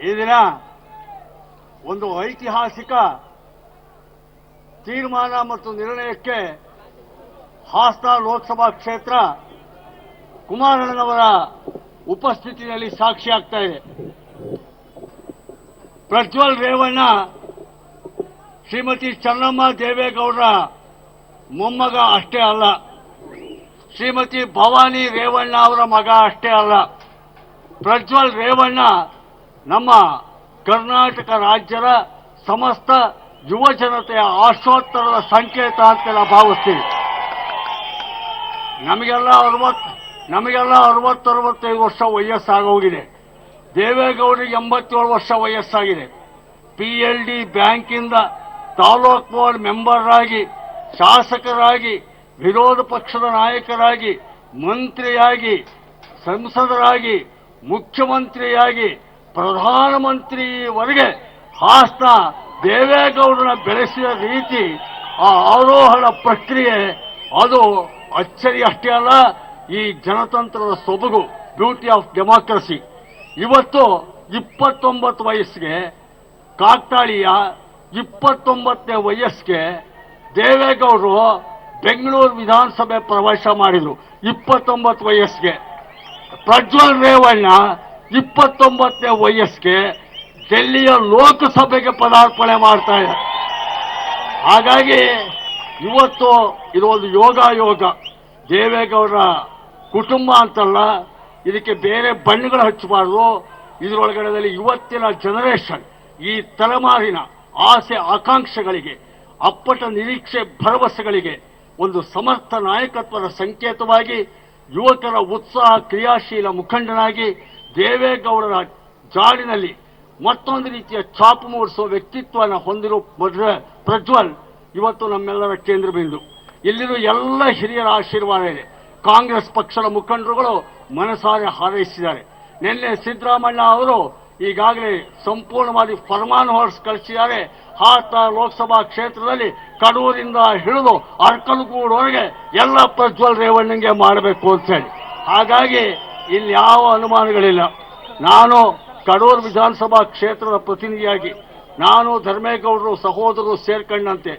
ಈ ದಿನ ಒಂದು ಐತಿಹಾಸಿಕ ತೀರ್ಮಾನ ಮತ್ತು ನಿರ್ಣಯಕ್ಕೆ ಹಾಸನ ಲೋಕಸಭಾ ಕ್ಷೇತ್ರ ಕುಮಾರಣ್ಣನವರ ಉಪಸ್ಥಿತಿಯಲ್ಲಿ ಸಾಕ್ಷಿಯಾಗ್ತಾ ಇದೆ. ಪ್ರಜ್ವಲ್ ರೇವಣ್ಣ ಶ್ರೀಮತಿ ಚೆನ್ನಮ್ಮ ದೇವೇಗೌಡರ ಮೊಮ್ಮಗ ಅಷ್ಟೇ ಅಲ್ಲ, ಶ್ರೀಮತಿ ಭವಾನಿ ರೇವಣ್ಣ ಅವರ ಮಗ ಅಷ್ಟೇ ಅಲ್ಲ. ಪ್ರಜ್ವಲ್ ರೇವಣ್ಣ ನಮ್ಮ ಕರ್ನಾಟಕ ರಾಜ್ಯದ ಸಮಸ್ತ ಯುವ ಜನತೆಯ ಆಶೋತ್ತರದ ಸಂಕೇತ ಅಂತ ನಾವು ಭಾವಿಸ್ತೀವಿ. ನಮಗೆಲ್ಲ 60-65 ವರ್ಷ ವಯಸ್ಸಾಗೋಗಿದೆ. ದೇವೇಗೌಡರಿಗೆ 87 ವರ್ಷ ವಯಸ್ಸಾಗಿದೆ. PLD ಬ್ಯಾಂಕಿಂದ ತಾಲೂಕು ಬೋರ್ಡ್ ಮೆಂಬರ್ ಆಗಿ, ಶಾಸಕರಾಗಿ, ವಿರೋಧ ಪಕ್ಷದ ನಾಯಕರಾಗಿ, ಮಂತ್ರಿಯಾಗಿ, ಸಂಸದರಾಗಿ, ಮುಖ್ಯಮಂತ್ರಿಯಾಗಿ, ಪ್ರಧಾನಮಂತ್ರಿವರೆಗೆ ಹಾಸನ ದೇವೇಗೌಡರನ್ನ ಬೆಳೆಸಿದ ರೀತಿ, ಆ ಆರೋಹಣ ಪ್ರಕ್ರಿಯೆ ಅದು ಅಚ್ಚರಿ ಅಷ್ಟೇ ಅಲ್ಲ, ಈ ಜನತಂತ್ರದ ಸೊಬಗು, ಬ್ಯೂಟಿ ಆಫ್ ಡೆಮಾಕ್ರಸಿ. ಇವತ್ತು 29 ವಯಸ್ಸಿಗೆ ಕಾಕ್ತಾಳೀಯ 29ನೇ ವಯಸ್ಸಿಗೆ ದೇವೇಗೌಡರು ಬೆಂಗಳೂರು ವಿಧಾನಸಭೆ ಪ್ರವೇಶ ಮಾಡಿದರು. 29 ವಯಸ್ಸಿಗೆ ಪ್ರಜ್ವಲ್ ರೇವಣ್ಣ 29ನೇ ವಯಸ್ಸಿಗೆ ಡೆಲ್ಲಿಯ ಲೋಕಸಭೆಗೆ ಪದಾರ್ಪಣೆ ಮಾಡ್ತಾ ಇದ್ದಾರೆ. ಹಾಗಾಗಿ ಇವತ್ತು ಇದು ಒಂದು ಯೋಗ. ದೇವೇಗೌಡರ ಕುಟುಂಬ ಅಂತಲ್ಲ, ಇದಕ್ಕೆ ಬೇರೆ ಬಣ್ಣಗಳು ಹಚ್ಚಬಾರ್ದು. ಇದರೊಳಗಡೆದಲ್ಲಿ ಇವತ್ತಿನ ಜನರೇಷನ್, ಈ ತಲೆಮಾರಿನ ಆಸೆ ಆಕಾಂಕ್ಷೆಗಳಿಗೆ, ಅಪ್ಪಟ ನಿರೀಕ್ಷೆ ಭರವಸೆಗಳಿಗೆ ಒಂದು ಸಮರ್ಥ ನಾಯಕತ್ವದ ಸಂಕೇತವಾಗಿ, ಯುವಕರ ಉತ್ಸಾಹ ಕ್ರಿಯಾಶೀಲ ಮುಖಂಡನಾಗಿ ದೇವೇಗೌಡರ ಜಾಡಿನಲ್ಲಿ ಮತ್ತೊಂದು ರೀತಿಯ ಛಾಪು ಮೂಡಿಸುವ ವ್ಯಕ್ತಿತ್ವನ ಹೊಂದಿರುವ ಪ್ರಜ್ವಲ್ ಇವತ್ತು ನಮ್ಮೆಲ್ಲರ ಕೇಂದ್ರ ಬಿಂದು. ಇಲ್ಲಿರುವ ಎಲ್ಲ ಹಿರಿಯರ ಆಶೀರ್ವಾದ ಇದೆ. ಕಾಂಗ್ರೆಸ್ ಪಕ್ಷದ ಮುಖಂಡರುಗಳು ಮನಸಾರೆ ಹಾರೈಸಿದ್ದಾರೆ. ನಿನ್ನೆ ಸಿದ್ದರಾಮಣ್ಣ ಅವರು ಈಗಾಗಲೇ ಸಂಪೂರ್ಣವಾಗಿ ಫರ್ಮಾನ್ ಹೊರಡಿಸಿ ಕಳಿಸಿದ್ದಾರೆ. ಹಾಸನ ಲೋಕಸಭಾ ಕ್ಷೇತ್ರದಲ್ಲಿ ಕಡೂರಿಂದ ಹಿಡಿದು ಅರ್ಕಲಗೂಡವರೆಗೆ ಎಲ್ಲ ಪ್ರಜ್ವಲ್ ರೇವಣ್ಣಂಗೆ ಮಾಡಬೇಕು ಅಂತ ಹೇಳಿ. ಹಾಗಾಗಿ ಇಲ್ಲಿ ಯಾವ ಅನುಮಾನಗಳಿಲ್ಲ. ನಾನು ಕಡೂರು ವಿಧಾನಸಭಾ ಕ್ಷೇತ್ರದ ಪ್ರತಿನಿಧಿಯಾಗಿ, ನಾನು ಧರ್ಮೇಗೌಡರು ಸಹೋದರರು ಸೇರ್ಕೊಂಡಂತೆ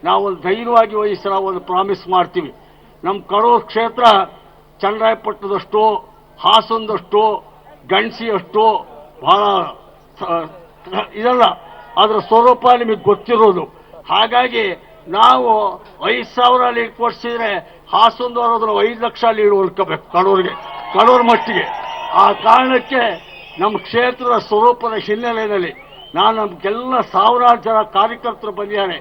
ನಾವೊಂದು ಧೈರ್ಯವಾಗಿ ವಹಿಸಿ ಒಂದು ಪ್ರಾಮಿಸ್ ಮಾಡ್ತೀವಿ. ನಮ್ಮ ಕಡೂರು ಕ್ಷೇತ್ರ ಚನ್ನರಾಯಪಟ್ಟಣದಷ್ಟು, ಹಾಸನದಷ್ಟು, ಗಣಸಿಯಷ್ಟು ಬಹಳ ಇದಲ್ಲ, ಅದರ ಸ್ವರೂಪ ನಿಮಗೆ ಗೊತ್ತಿರೋದು. ಹಾಗಾಗಿ ನಾವು 5,000 ಲೀಡ್ ಕೊಡಿಸಿದ್ರೆ ಹಾಸನದವರು ಅದನ್ನು 5 ಲಕ್ಷ ಲೀಡ್ ಹೊಲ್ಕೋಬೇಕು ಕಡೂರು ಮಟ್ಟಿಗೆ. ಆ ಕಾರಣಕ್ಕೆ ನಮ್ಮ ಕ್ಷೇತ್ರದ ಸ್ವರೂಪದ ಹಿನ್ನೆಲೆಯಲ್ಲಿ ನಮಗೆಲ್ಲ ಸಾವಿರಾರು ಜನ ಕಾರ್ಯಕರ್ತರು ಬಂದಿದ್ದಾರೆ.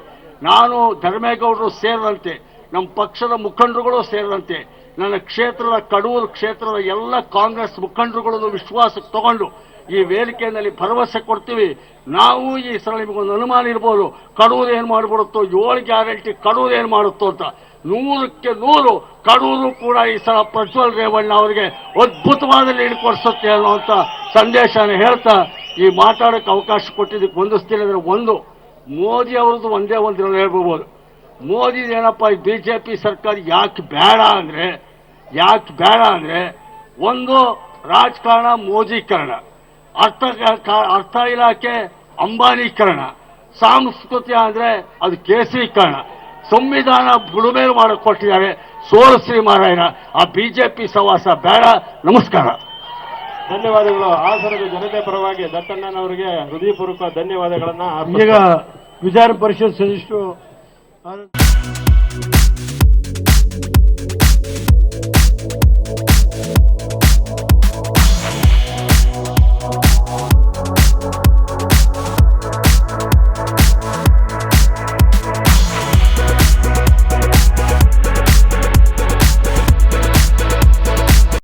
ನಾನು ಧರ್ಮೇಗೌಡರು ಸೇರಿದಂತೆ, ನಮ್ಮ ಪಕ್ಷದ ಮುಖಂಡರುಗಳು ಸೇರಿದಂತೆ, ನನ್ನ ಕ್ಷೇತ್ರದ ಕಡೂರು ಕ್ಷೇತ್ರದ ಎಲ್ಲ ಕಾಂಗ್ರೆಸ್ ಮುಖಂಡರುಗಳನ್ನು ವಿಶ್ವಾಸಕ್ಕೆ ತಗೊಂಡು ಈ ವೇದಿಕೆಯಲ್ಲಿ ಭರವಸೆ ಕೊಡ್ತೀವಿ. ನಾವು ಈ ಸಲ ನಿಮಗೊಂದು ಅನುಮಾನ ಇರ್ಬೋದು, ಕಡೂರು ಏನು ಮಾಡಿಬಿಡುತ್ತೋ, 7 ಗ್ಯಾರಂಟಿ ಕಡೂರು ಏನು ಮಾಡುತ್ತೋ ಅಂತ. 100ಕ್ಕೆ 100 ಕಡೂರು ಕೂಡ ಈ ಸಲ ಪ್ರಜ್ವಲ್ ರೇವಣ್ಣ ಅವರಿಗೆ ಅದ್ಭುತವಾದ ಲೀಡ್ ಕೊಡಿಸುತ್ತೆ ಅನ್ನುವಂಥ ಸಂದೇಶನ ಹೇಳ್ತಾ ಈ ಮಾತಾಡೋಕ್ಕೆ ಅವಕಾಶ ಕೊಟ್ಟಿದ್ದಕ್ಕೆ ವಂದಿಸ್ತೀನಿ. ಅಂದರೆ ಒಂದು, ಮೋದಿ ಅವ್ರದ್ದು ಒಂದೇ ಒಂದು ಹೇಳ್ಬೋದು. ಮೋದಿ ಏನಪ್ಪ ಈ BJP ಸರ್ಕಾರ ಯಾಕೆ ಬೇಡ ಅಂದರೆ ಒಂದು ರಾಜಕಾರಣ ಮೋದಿಕರಣ, ಅರ್ಥ ಇಲಾಖೆ ಅಂಬಾನೀಕರಣ, ಸಾಂಸ್ಕೃತಿಕ ಅಂದರೆ ಅದು ಕೇಸರೀಕರಣ, ಸಂವಿಧಾನ ಬುಡುಮೇಲು ಮಾಡಕ್ಕೆ ಕೊಟ್ಟಿದ್ದಾರೆ. ಸೋಲಶ್ರೀ ಮಾರಾಯಣ, ಆ BJP ಸವಾಸ ಬೇಡ. ನಮಸ್ಕಾರ. ಧನ್ಯವಾದಗಳು. ಹಾಸನದ ಜನತೆ ಪರವಾಗಿ ದತ್ತಣ್ಣನವರಿಗೆ ಹೃದಯಪೂರ್ವಕ ಧನ್ಯವಾದಗಳನ್ನ. ಈಗ ವಿಧಾನ ಪರಿಷತ್ ಸದಸ್ಯರು